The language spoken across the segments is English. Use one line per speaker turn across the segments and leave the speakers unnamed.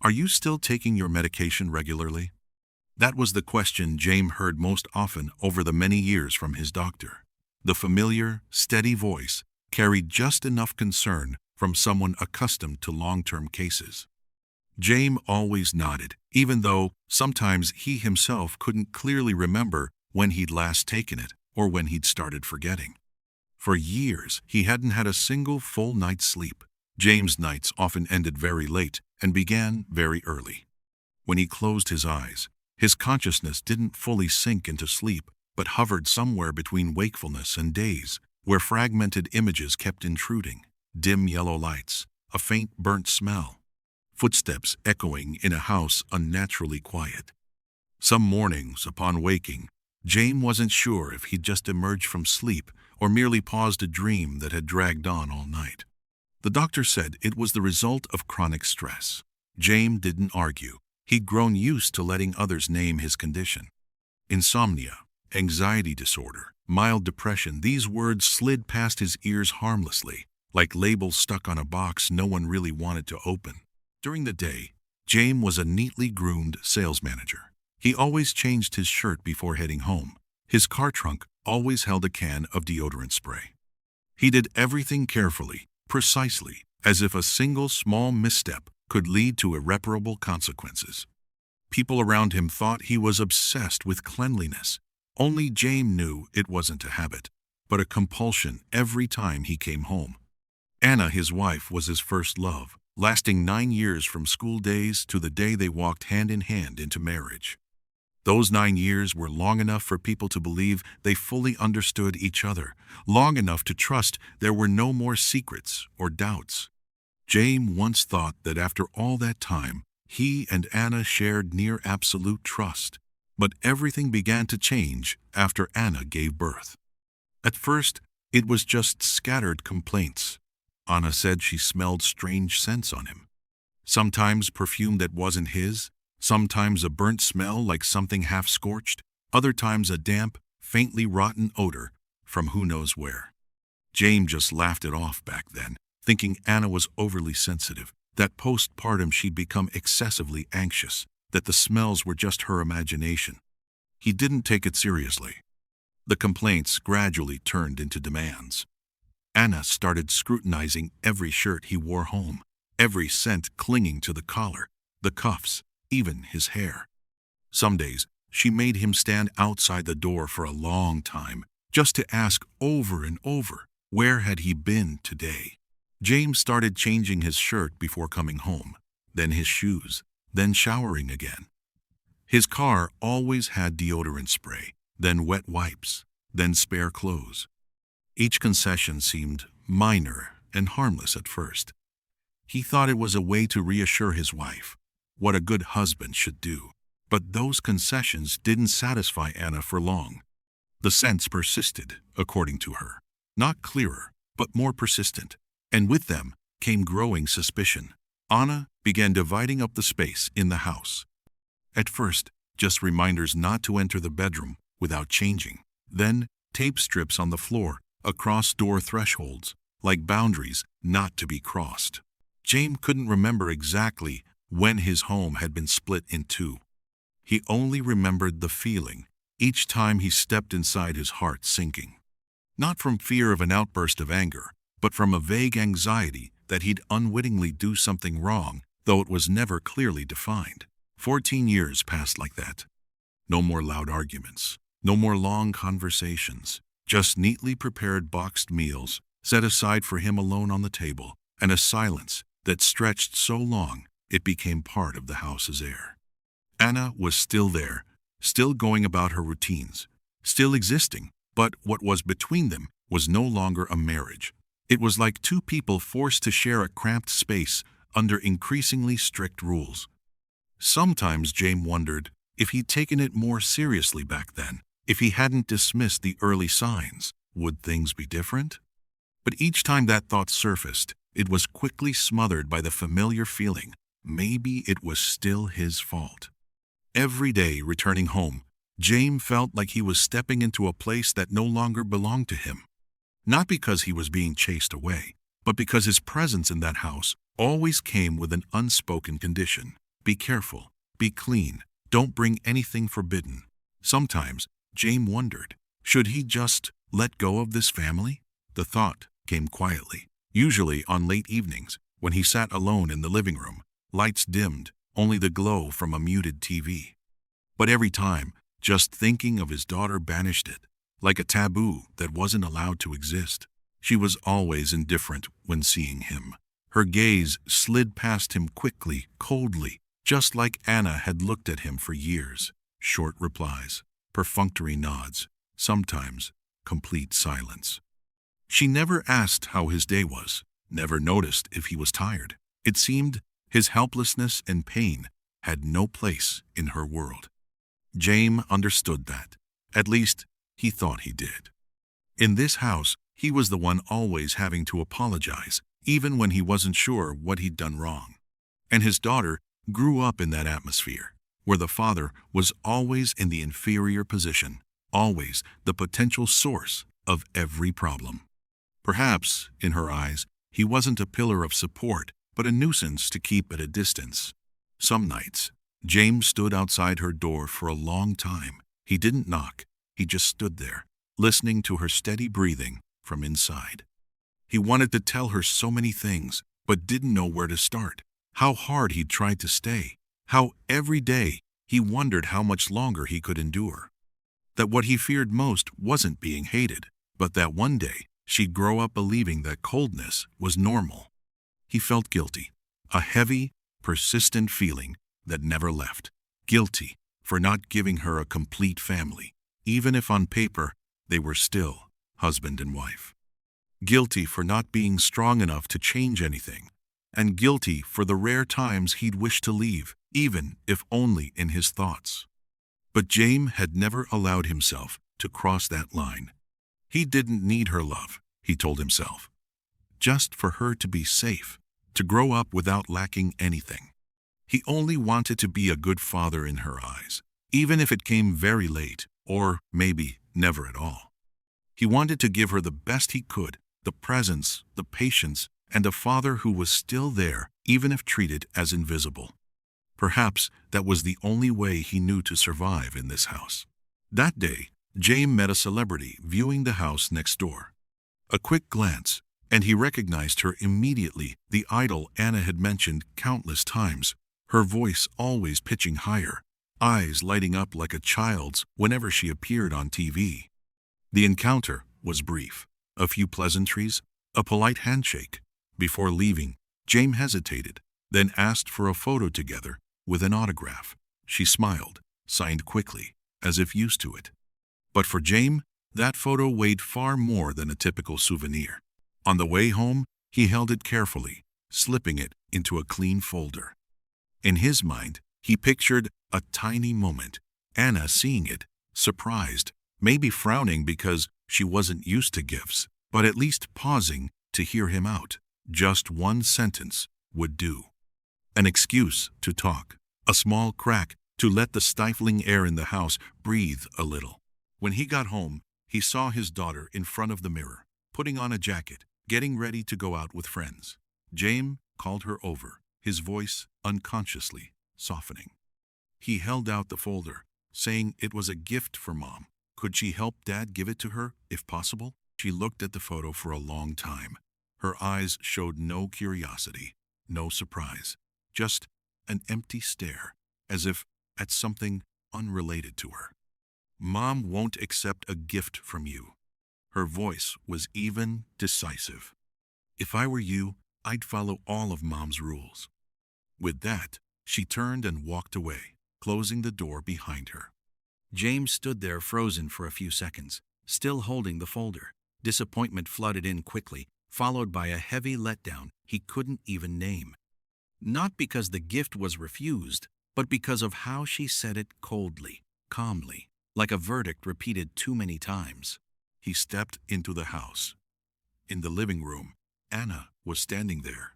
Are you still taking your medication regularly? That was the question Jame heard most often over the many years from his doctor. The familiar, steady voice carried just enough concern from someone accustomed to long-term cases. Jame always nodded, even though sometimes he himself couldn't clearly remember when he'd last taken it or when he'd started forgetting. For years, he hadn't had a single full night's sleep. Jame's nights often ended very late and began very early. When he closed his eyes, his consciousness didn't fully sink into sleep, but hovered somewhere between wakefulness and daze, where fragmented images kept intruding, dim yellow lights, a faint burnt smell, footsteps echoing in a house unnaturally quiet. Some mornings, upon waking, Jame wasn't sure if he'd just emerged from sleep or merely paused a dream that had dragged on all night. The doctor said it was the result of chronic stress. Jame didn't argue. He'd grown used to letting others name his condition. Insomnia, anxiety disorder, mild depression, these words slid past his ears harmlessly, like labels stuck on a box no one really wanted to open. During the day, Jame was a neatly groomed sales manager. He always changed his shirt before heading home. His car trunk always held a can of deodorant spray. He did everything carefully, precisely, as if a single small misstep could lead to irreparable consequences. People around him thought he was obsessed with cleanliness. Only Jame knew it wasn't a habit, but a compulsion every time he came home. Anna, his wife, was his first love, lasting 9 years from school days to the day they walked hand in hand into marriage. Those 9 years were long enough for people to believe they fully understood each other, long enough to trust there were no more secrets or doubts. Jame once thought that after all that time, he and Anna shared near absolute trust. But everything began to change after Anna gave birth. At first, it was just scattered complaints. Anna said she smelled strange scents on him. Sometimes perfume that wasn't his, sometimes a burnt smell like something half-scorched, other times a damp, faintly rotten odor from who knows where. Jame just laughed it off back then, thinking Anna was overly sensitive, that postpartum she'd become excessively anxious, that the smells were just her imagination. He didn't take it seriously. The complaints gradually turned into demands. Anna started scrutinizing every shirt he wore home, every scent clinging to the collar, the cuffs, even his hair. Some days, she made him stand outside the door for a long time, just to ask over and over, where had he been today? James started changing his shirt before coming home, then his shoes, then showering again. His car always had deodorant spray, then wet wipes, then spare clothes. Each concession seemed minor and harmless at first. He thought it was a way to reassure his wife, what a good husband should do. But those concessions didn't satisfy Anna for long. The scents persisted, according to her. Not clearer, but more persistent. And with them came growing suspicion. Anna began dividing up the space in the house. At first, just reminders not to enter the bedroom without changing. Then, tape strips on the floor, across door thresholds, like boundaries not to be crossed. Jame couldn't remember exactly when his home had been split in two. He only remembered the feeling each time he stepped inside, his heart sinking. Not from fear of an outburst of anger, but from a vague anxiety that he'd unwittingly do something wrong, though it was never clearly defined. 14 years passed like that. No more loud arguments, no more long conversations, just neatly prepared boxed meals set aside for him alone on the table, and a silence that stretched so long it became part of the house's air. Anna was still there, still going about her routines, still existing, but what was between them was no longer a marriage. It was like two people forced to share a cramped space under increasingly strict rules. Sometimes Jame wondered if he'd taken it more seriously back then, if he hadn't dismissed the early signs, would things be different? But each time that thought surfaced, it was quickly smothered by the familiar feeling, maybe it was still his fault. Every day returning home, Jame felt like he was stepping into a place that no longer belonged to him. Not because he was being chased away, but because his presence in that house always came with an unspoken condition. Be careful, be clean, don't bring anything forbidden. Sometimes, Jame wondered, should he just let go of this family? The thought came quietly, usually on late evenings, when he sat alone in the living room, lights dimmed, only the glow from a muted TV. But every time, just thinking of his daughter banished it, like a taboo that wasn't allowed to exist. She was always indifferent when seeing him. Her gaze slid past him quickly, coldly, just like Anna had looked at him for years. Short replies, perfunctory nods, sometimes complete silence. She never asked how his day was, never noticed if he was tired. It seemed his helplessness and pain had no place in her world. Jame understood that. At least, he thought he did. In this house, he was the one always having to apologize, even when he wasn't sure what he'd done wrong. And his daughter grew up in that atmosphere, where the father was always in the inferior position, always the potential source of every problem. Perhaps, in her eyes, he wasn't a pillar of support, but a nuisance to keep at a distance. Some nights, James stood outside her door for a long time. He didn't knock, he just stood there, listening to her steady breathing from inside. He wanted to tell her so many things, but didn't know where to start. How hard he'd tried to stay. How every day he wondered how much longer he could endure. That what he feared most wasn't being hated, but that one day she'd grow up believing that coldness was normal. He felt guilty, a heavy, persistent feeling that never left. Guilty for not giving her a complete family, even if on paper they were still husband and wife. Guilty for not being strong enough to change anything, and guilty for the rare times he'd wished to leave, even if only in his thoughts. But Jame had never allowed himself to cross that line. He didn't need her love, he told himself. Just for her to be safe, to grow up without lacking anything. He only wanted to be a good father in her eyes, even if it came very late, or maybe never at all. He wanted to give her the best he could, the presence, the patience, and a father who was still there, even if treated as invisible. Perhaps that was the only way he knew to survive in this house. That day, Jame met a celebrity viewing the house next door. A quick glance, and he recognized her immediately, the idol Anna had mentioned countless times, her voice always pitching higher, eyes lighting up like a child's whenever she appeared on TV. The encounter was brief. A few pleasantries, a polite handshake. Before leaving, Jame hesitated, then asked for a photo together with an autograph. She smiled, signed quickly, as if used to it. But for Jame, that photo weighed far more than a typical souvenir. On the way home, he held it carefully, slipping it into a clean folder. In his mind, he pictured a tiny moment, Anna seeing it, surprised, maybe frowning because she wasn't used to gifts, but at least pausing to hear him out. Just one sentence would do. An excuse to talk, a small crack to let the stifling air in the house breathe a little. When he got home, he saw his daughter in front of the mirror, putting on a jacket, getting ready to go out with friends. Jame called her over, his voice unconsciously softening. He held out the folder, saying it was a gift for Mom. Could she help Dad give it to her, if possible? She looked at the photo for a long time. Her eyes showed no curiosity, no surprise, just an empty stare, as if at something unrelated to her. Mom won't accept a gift from you. Her voice was even, decisive. If I were you, I'd follow all of Mom's rules. With that, she turned and walked away, closing the door behind her. James stood there frozen for a few seconds, still holding the folder. Disappointment flooded in quickly, followed by a heavy letdown he couldn't even name. Not because the gift was refused, but because of how she said it coldly, calmly, like a verdict repeated too many times. He stepped into the house. In the living room, Anna was standing there.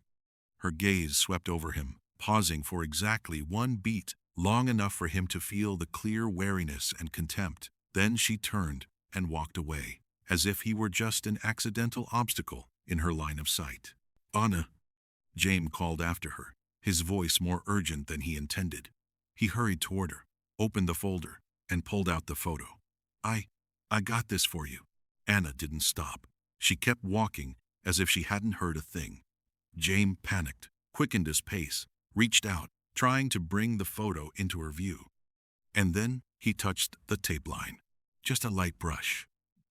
Her gaze swept over him, pausing for exactly one beat, long enough for him to feel the clear wariness and contempt. Then she turned and walked away, as if he were just an accidental obstacle in her line of sight. "Anna," Jame called after her. his voice more urgent than he intended. He hurried toward her, opened the folder, and pulled out the photo. I got this for you. Anna didn't stop. She kept walking as if she hadn't heard a thing. Jame panicked, quickened his pace, reached out, trying to bring the photo into her view. And then he touched the tape line. Just a light brush.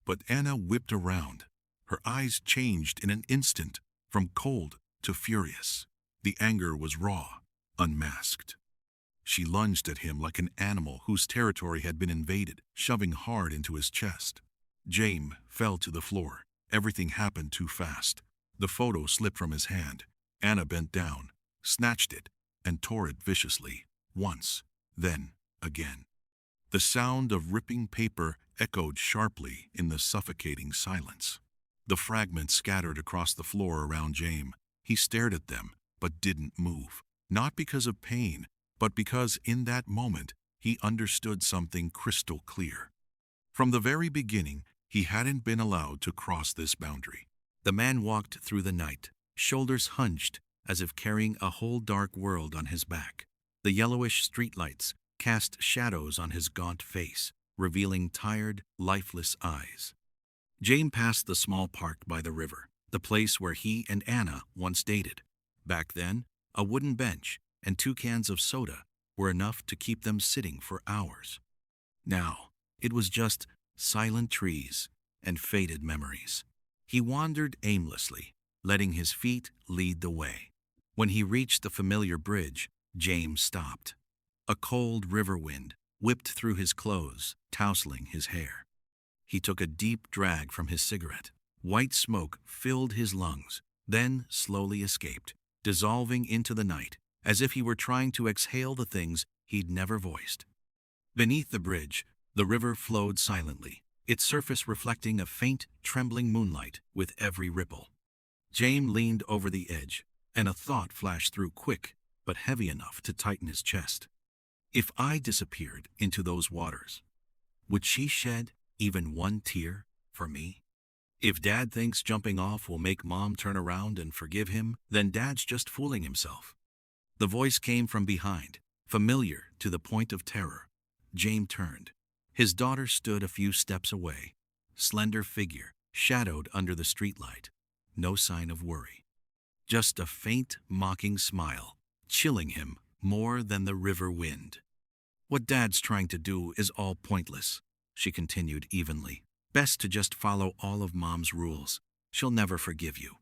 But Anna whipped around. Her eyes changed in an instant, from cold to furious. The anger was raw, unmasked. She lunged at him like an animal whose territory had been invaded, shoving hard into his chest. Jame fell to the floor. Everything happened too fast. The photo slipped from his hand. Anna bent down, snatched it, and tore it viciously, once, then again. The sound of ripping paper echoed sharply in the suffocating silence. The fragments scattered across the floor around Jame. He stared at them, but didn't move. Not because of pain, but because in that moment he understood something crystal clear. From the very beginning, he hadn't been allowed to cross this boundary. The man walked through the night, shoulders hunched, as if carrying a whole dark world on his back. The yellowish streetlights cast shadows on his gaunt face, revealing tired, lifeless eyes. Jame passed the small park by the river, the place where he and Anna once dated. Back then, a wooden bench and 2 cans of soda were enough to keep them sitting for hours. Now, it was just silent trees and faded memories. He wandered aimlessly, letting his feet lead the way. When he reached the familiar bridge, James stopped. A cold river wind whipped through his clothes, tousling his hair. He took a deep drag from his cigarette. White smoke filled his lungs, then slowly escaped, dissolving into the night, as if he were trying to exhale the things he'd never voiced. Beneath the bridge, the river flowed silently, its surface reflecting a faint, trembling moonlight with every ripple. Jame leaned over the edge, and a thought flashed through, quick but heavy enough to tighten his chest. If I disappeared into those waters, would she shed even one tear for me? If Dad thinks jumping off will make Mom turn around and forgive him, then Dad's just fooling himself. The voice came from behind, familiar to the point of terror. Jame turned. His daughter stood a few steps away, slender figure, shadowed under the streetlight. No sign of worry. Just a faint, mocking smile, chilling him more than the river wind. What Dad's trying to do is all pointless, she continued evenly. Best to just follow all of Mom's rules. She'll never forgive you.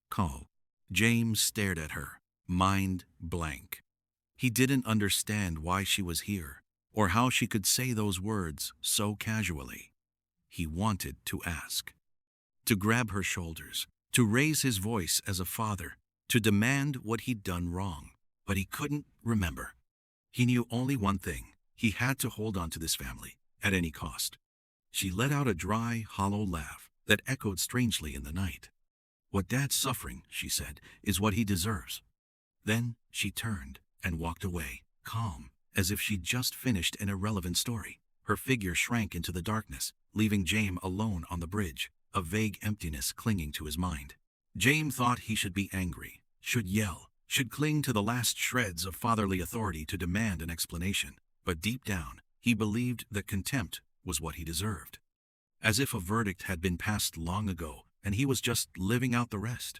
Call. James stared at her, mind blank. He didn't understand why she was here, or how she could say those words so casually. He wanted to ask. To grab her shoulders, to raise his voice as a father, to demand what he'd done wrong. But he couldn't remember. He knew only one thing. He had to hold on to this family, at any cost. She let out a dry, hollow laugh that echoed strangely in the night. What Dad's suffering, she said, is what he deserves. Then she turned and walked away, calm, as if she'd just finished an irrelevant story. Her figure shrank into the darkness, leaving Jame alone on the bridge, a vague emptiness clinging to his mind. Jame thought he should be angry, should yell, should cling to the last shreds of fatherly authority to demand an explanation. But deep down, he believed that contempt was what he deserved. As if a verdict had been passed long ago, and he was just living out the rest.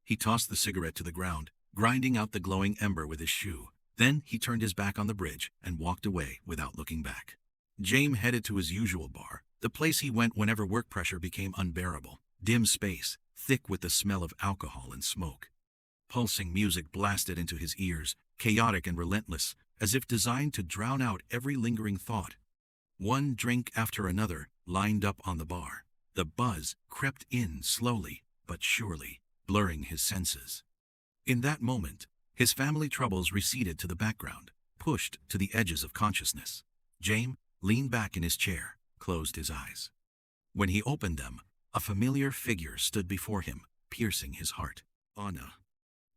He tossed the cigarette to the ground, grinding out the glowing ember with his shoe. Then he turned his back on the bridge and walked away without looking back. Jame headed to his usual bar, the place he went whenever work pressure became unbearable. Dim space, thick with the smell of alcohol and smoke. Pulsing music blasted into his ears, chaotic and relentless, as if designed to drown out every lingering thought. One drink after another lined up on the bar. The buzz crept in slowly but surely, blurring his senses. In that moment, his family troubles receded to the background, pushed to the edges of consciousness. Jame leaned back in his chair, closed his eyes. When he opened them, a familiar figure stood before him, piercing his heart. Anna.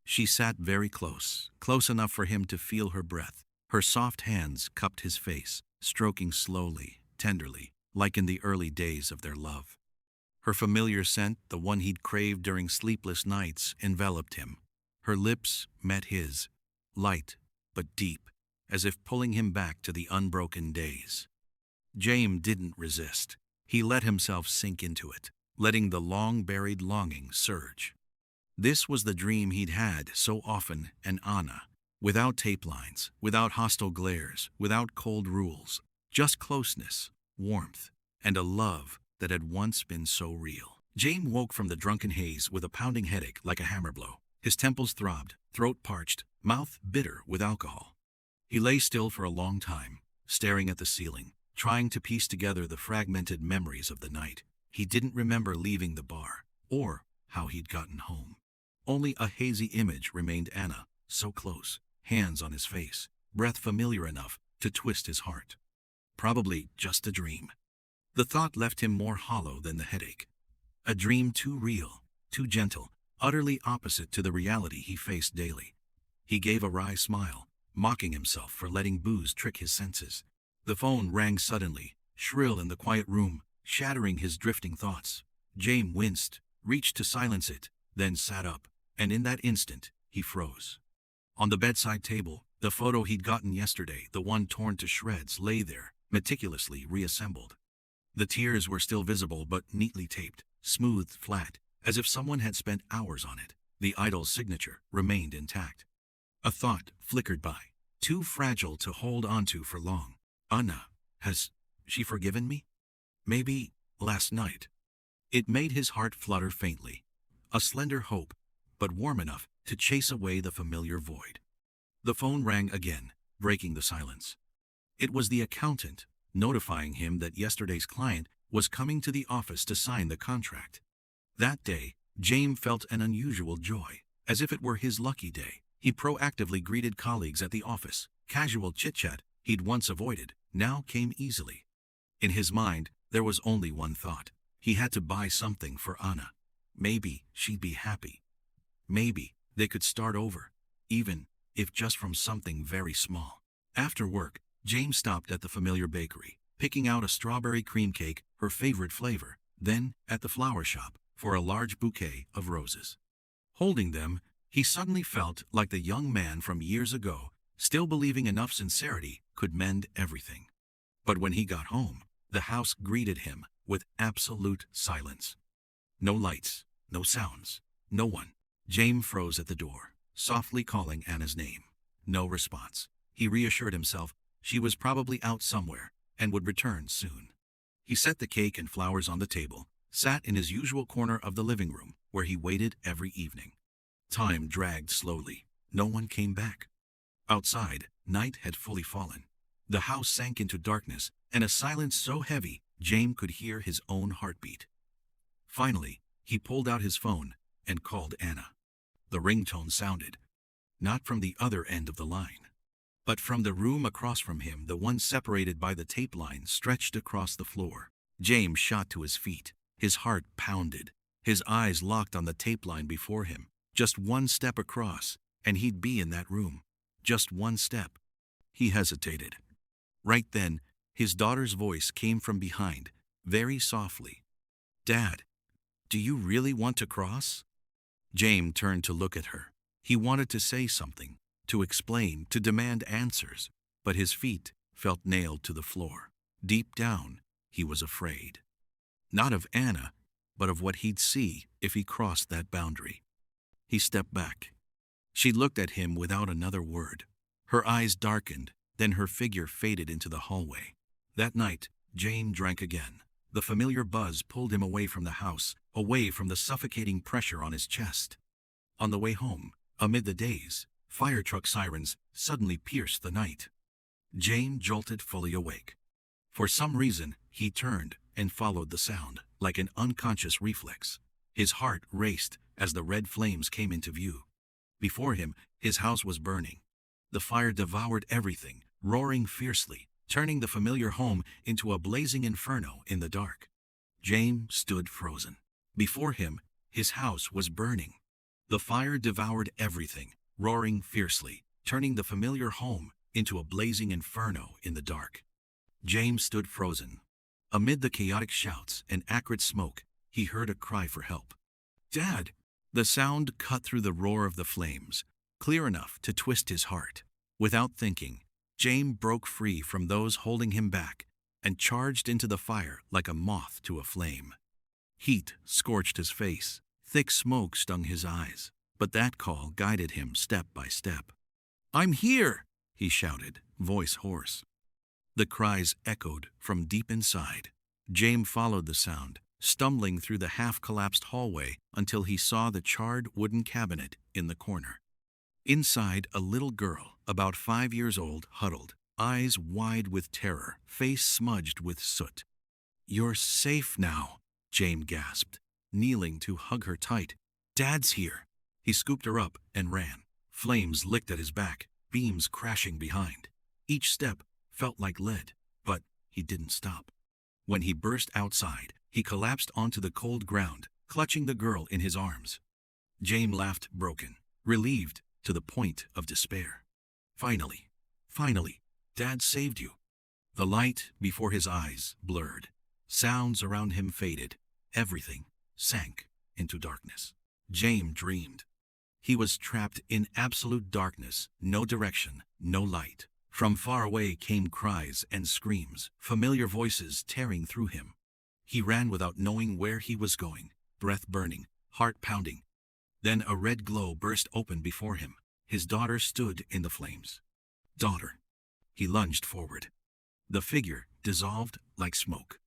She sat very close, close enough for him to feel her breath. Her soft hands cupped his face, stroking slowly, tenderly, like in the early days of their love. Her familiar scent, the one he'd craved during sleepless nights, enveloped him. Her lips met his, light but deep, as if pulling him back to the unbroken days. Jame didn't resist. He let himself sink into it, letting the long-buried longing surge. This was the dream he'd had so often, and Anna. Without tape lines, without hostile glares, without cold rules, just closeness, warmth, and a love that had once been so real. Jame woke from the drunken haze with a pounding headache like a hammer blow. His temples throbbed, throat parched, mouth bitter with alcohol. He lay still for a long time, staring at the ceiling, trying to piece together the fragmented memories of the night. He didn't remember leaving the bar, or how he'd gotten home. Only a hazy image remained: Anna, so close, hands on his face, breath familiar enough to twist his heart. Probably just a dream. The thought left him more hollow than the headache. A dream too real, too gentle, utterly opposite to the reality he faced daily. He gave a wry smile, mocking himself for letting booze trick his senses. The phone rang suddenly, shrill in the quiet room, shattering his drifting thoughts. Jame winced, reached to silence it, then sat up, and in that instant, he froze. On the bedside table, the photo he'd gotten yesterday, the one torn to shreds, lay there, meticulously reassembled. The tears were still visible but neatly taped, smoothed flat, as if someone had spent hours on it. The idol's signature remained intact. A thought flickered by, too fragile to hold onto for long. Anna, has she forgiven me? Maybe last night. It made his heart flutter faintly. A slender hope, but warm enough to chase away the familiar void. The phone rang again, breaking the silence. It was the accountant, notifying him that yesterday's client was coming to the office to sign the contract. That day, Jame felt an unusual joy, as if it were his lucky day. He proactively greeted colleagues at the office. Casual chit-chat he'd once avoided now came easily. In his mind, there was only one thought. He had to buy something for Anna. Maybe she'd be happy. Maybe they could start over, even if just from something very small. After work, Jame stopped at the familiar bakery, picking out a strawberry cream cake, her favorite flavor, then at the flower shop for a large bouquet of roses. Holding them, he suddenly felt like the young man from years ago, still believing enough sincerity could mend everything. But when he got home, the house greeted him with absolute silence. No lights, no sounds, no one. Jame froze at the door, softly calling Anna's name. No response. He reassured himself she was probably out somewhere and would return soon. He set the cake and flowers on the table, sat in his usual corner of the living room, where he waited every evening. Time dragged slowly. No one came back. Outside, night had fully fallen. The house sank into darkness, and a silence so heavy, Jame could hear his own heartbeat. Finally, he pulled out his phone and called Anna. The ringtone sounded, not from the other end of the line, but from the room across from him, the one separated by the tape line stretched across the floor. Jame shot to his feet. His heart pounded. His eyes locked on the tape line before him. Just one step across, and he'd be in that room. Just one step. He hesitated. Right then, his daughter's voice came from behind, very softly. "Dad, do you really want to cross?" Jame turned to look at her. He wanted to say something, to explain, to demand answers, but his feet felt nailed to the floor. Deep down, he was afraid. Not of Anna, but of what he'd see if he crossed that boundary. He stepped back. She looked at him without another word. Her eyes darkened, then her figure faded into the hallway. That night, Jame drank again. The familiar buzz pulled him away from the house, away from the suffocating pressure on his chest. On the way home, amid the daze, fire truck sirens suddenly pierced the night. Jame jolted fully awake. For some reason, he turned and followed the sound, like an unconscious reflex. His heart raced as the red flames came into view. Before him, his house was burning. The fire devoured everything, roaring fiercely, turning the familiar home into a blazing inferno in the dark. Jame stood frozen. Before him, his house was burning. The fire devoured everything, roaring fiercely, turning the familiar home into a blazing inferno in the dark. Jame stood frozen. Amid the chaotic shouts and acrid smoke, he heard a cry for help. "Dad! The sound cut through the roar of the flames, clear enough to twist his heart. Without thinking, Jame broke free from those holding him back and charged into the fire like a moth to a flame. Heat scorched his face, thick smoke stung his eyes, but that call guided him step by step. "I'm here!" he shouted, voice hoarse. The cries echoed from deep inside. Jame followed the sound, stumbling through the half-collapsed hallway until he saw the charred wooden cabinet in the corner. Inside, a little girl, about 5 years old, huddled, eyes wide with terror, face smudged with soot. "You're safe now," Jame gasped, kneeling to hug her tight. "Dad's here." He scooped her up and ran. Flames licked at his back, beams crashing behind. Each step felt like lead, but he didn't stop. When he burst outside, he collapsed onto the cold ground, clutching the girl in his arms. Jame laughed broken, relieved to the point of despair. Finally, Dad saved you." The light before his eyes blurred. Sounds around him faded. Everything sank into darkness. Jame dreamed. He was trapped in absolute darkness, no direction, no light. From far away came cries and screams, familiar voices tearing through him. He ran without knowing where he was going, breath burning, heart pounding. Then a red glow burst open before him. His daughter stood in the flames. "Daughter." He lunged forward. The figure dissolved like smoke.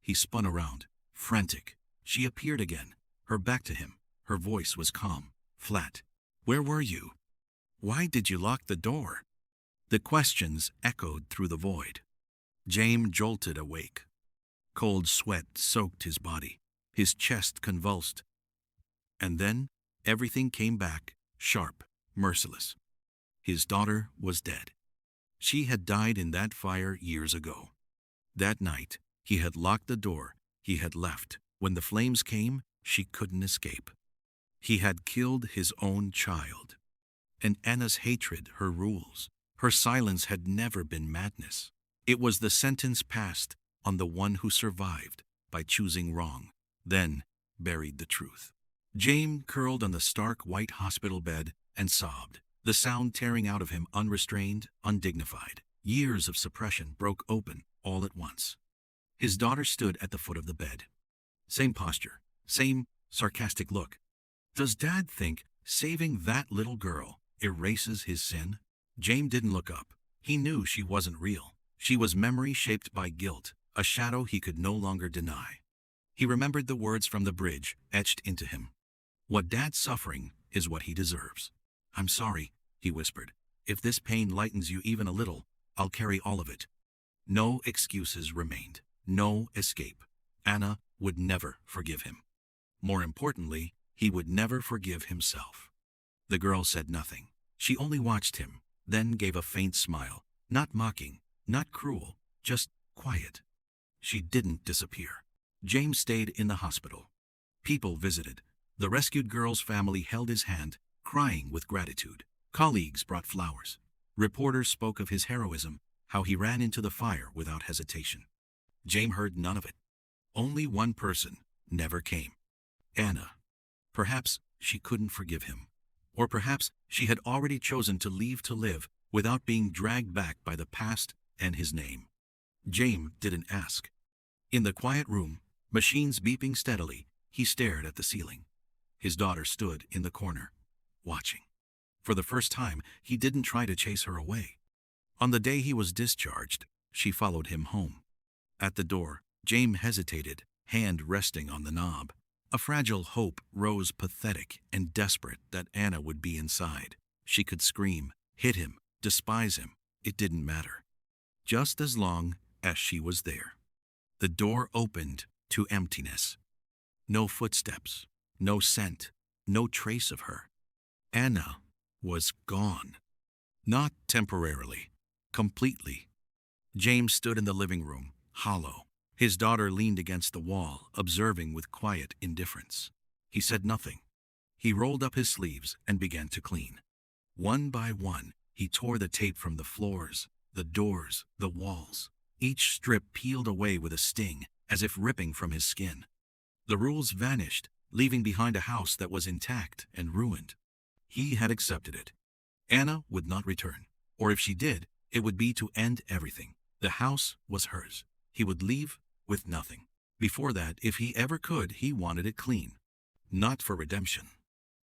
He spun around, frantic. She appeared again, her back to him. Her voice was calm, flat. "Where were you? Why did you lock the door?" The questions echoed through the void. Jame jolted awake. Cold sweat soaked his body. His chest convulsed. And then everything came back, sharp, merciless. His daughter was dead. She had died in that fire years ago. That night, he had locked the door. He had left. When the flames came, she couldn't escape. He had killed his own child. And Anna's hatred, her rules, her silence had never been madness. It was the sentence passed on the one who survived by choosing wrong, then buried the truth. Jame curled on the stark white hospital bed and sobbed, the sound tearing out of him unrestrained, undignified. Years of suppression broke open all at once. His daughter stood at the foot of the bed. Same posture, same sarcastic look. Does Dad think saving that little girl erases his sin? Jame didn't look up. He knew she wasn't real. She was memory shaped by guilt, a shadow he could no longer deny. He remembered the words from the bridge etched into him. What Dad's suffering is what he deserves. "I'm sorry," he whispered. "If this pain lightens you even a little, I'll carry all of it." No excuses remained. No escape. Anna would never forgive him. More importantly, he would never forgive himself. The girl said nothing. She only watched him, then gave a faint smile, not mocking, not cruel, just quiet. She didn't disappear. James stayed in the hospital. People visited. The rescued girl's family held his hand, crying with gratitude. Colleagues brought flowers. Reporters spoke of his heroism, how he ran into the fire without hesitation. Jame heard none of it. Only one person never came. Anna. Perhaps she couldn't forgive him. Or perhaps she had already chosen to leave to live without being dragged back by the past and his name. Jame didn't ask. In the quiet room, machines beeping steadily, he stared at the ceiling. His daughter stood in the corner, watching. For the first time, he didn't try to chase her away. On the day he was discharged, she followed him home. At the door, Jame hesitated, hand resting on the knob. A fragile hope rose pathetic and desperate that Anna would be inside. She could scream, hit him, despise him. It didn't matter. Just as long as she was there. The door opened to emptiness. No footsteps, no scent, no trace of her. Anna was gone. Not temporarily, completely. James stood in the living room, hollow. His daughter leaned against the wall, observing with quiet indifference. He said nothing. He rolled up his sleeves and began to clean. One by one, he tore the tape from the floors, the doors, the walls. Each strip peeled away with a sting, as if ripping from his skin. The rules vanished, leaving behind a house that was intact and ruined. He had accepted it. Anna would not return, or if she did, it would be to end everything. The house was hers. He would leave with nothing. Before that, if he ever could, he wanted it clean. Not for redemption.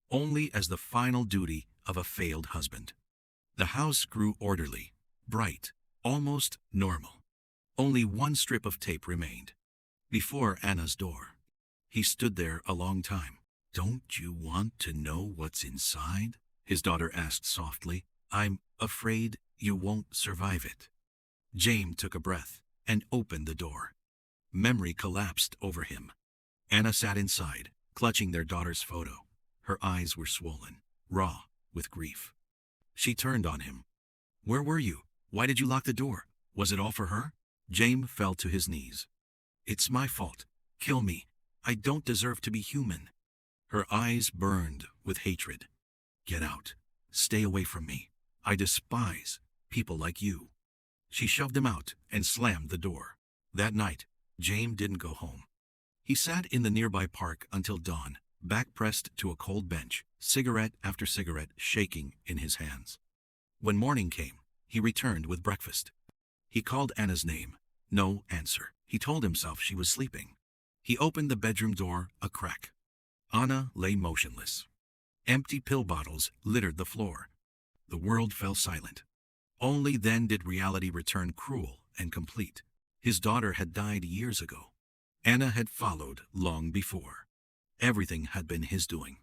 Only as the final duty of a failed husband. The house grew orderly, bright, almost normal. Only one strip of tape remained. Before Anna's door. He stood there a long time. "Don't you want to know what's inside?" his daughter asked softly. "I'm afraid you won't survive it." Jame took a breath and opened the door. Memory collapsed over him. Anna sat inside, clutching their daughter's photo. Her eyes were swollen, raw with grief. She turned on him. "Where were you? Why did you lock the door? Was it all for her?" Jame fell to his knees. "It's my fault. Kill me. I don't deserve to be human." Her eyes burned with hatred. "Get out. Stay away from me. I despise people like you." She shoved him out and slammed the door. That night, Jame didn't go home. He sat in the nearby park until dawn, back pressed to a cold bench, cigarette after cigarette shaking in his hands. When morning came, he returned with breakfast. He called Anna's name. No answer. He told himself she was sleeping. He opened the bedroom door a crack. Anna lay motionless. Empty pill bottles littered the floor. The world fell silent. Only then did reality return, cruel and complete. His daughter had died years ago. Anna had followed long before. Everything had been his doing.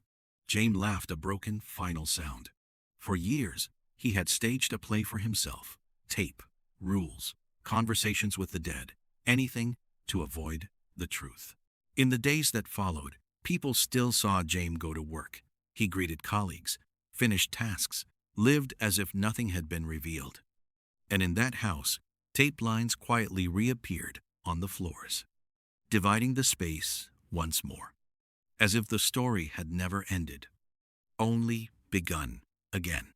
Jame laughed a broken, final sound. For years, he had staged a play for himself. Tape, rules, conversations with the dead, anything to avoid the truth. In the days that followed, people still saw Jame go to work. He greeted colleagues, finished tasks, lived as if nothing had been revealed. And in that house, tape lines quietly reappeared on the floors, dividing the space once more, as if the story had never ended, only begun again.